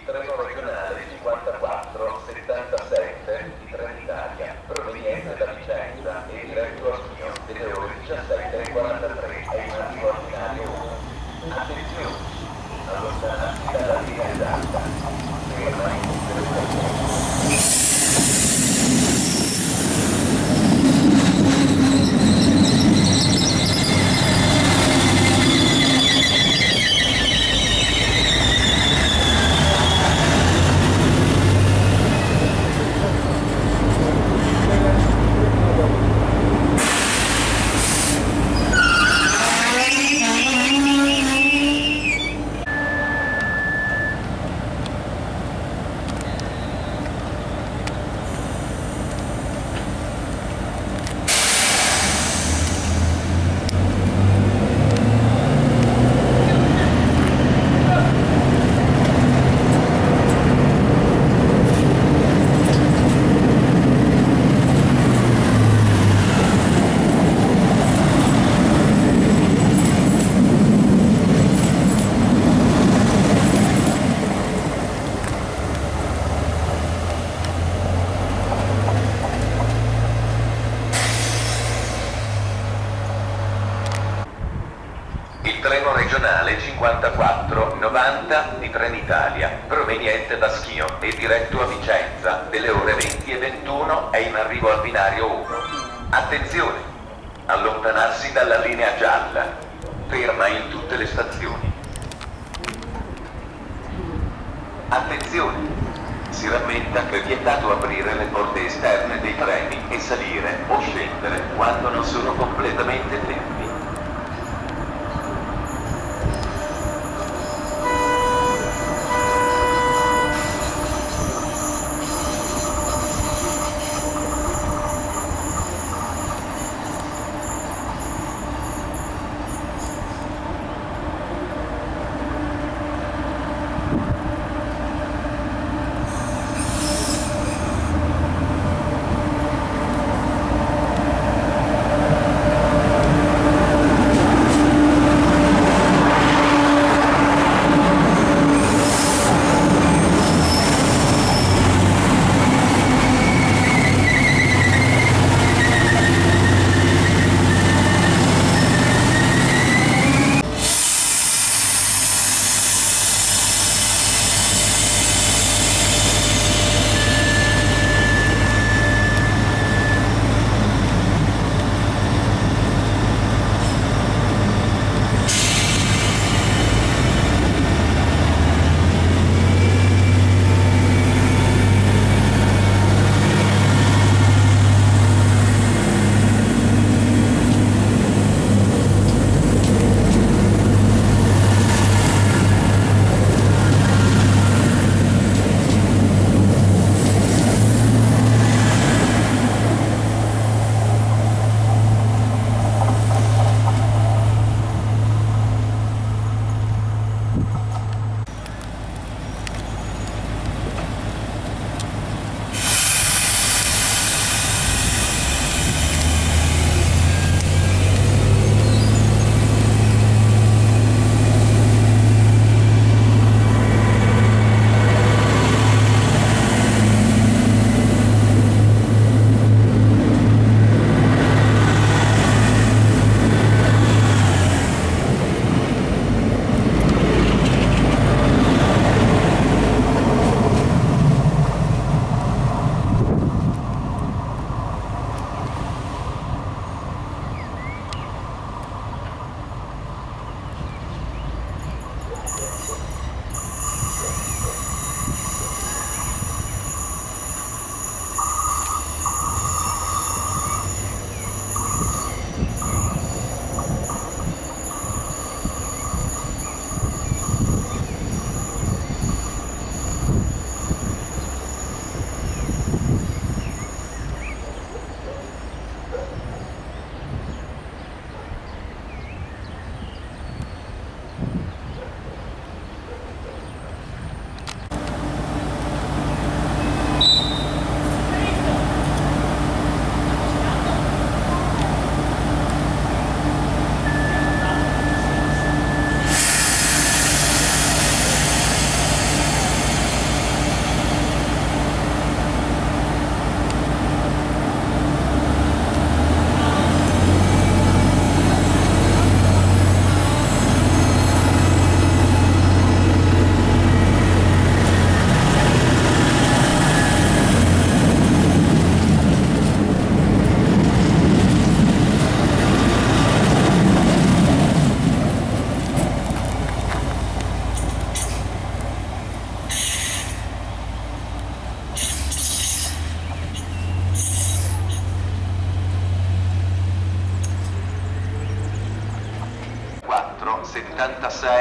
treno regionale 5477 di Trenitalia, proveniente da Vicenza e diretto a Schio delle ore 17:43, è in arrivo al binario 1. Attenzione, allontanarsi dalla linea gialla, ferma in tutte le stazioni. Il treno regionale 5490 di Trenitalia, proveniente da Schio e diretto a Vicenza, delle ore 20:21, è in arrivo al binario 1. Attenzione! Allontanarsi dalla linea gialla. Ferma in tutte le stazioni. Attenzione! Si rammenta che è vietato aprire le porte esterne dei treni e salire o scendere quando non sono completamente fermi.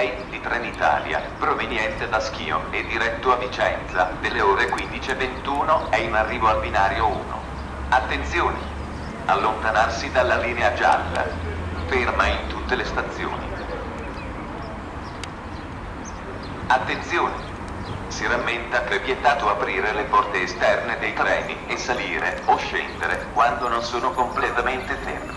6 di Trenitalia, proveniente da Schio e diretto a Vicenza, delle ore 15:21, è in arrivo al binario 1. Attenzione! Allontanarsi dalla linea gialla. Ferma in tutte le stazioni. Attenzione! Si rammenta che è vietato aprire le porte esterne dei treni e salire o scendere quando non sono completamente fermi.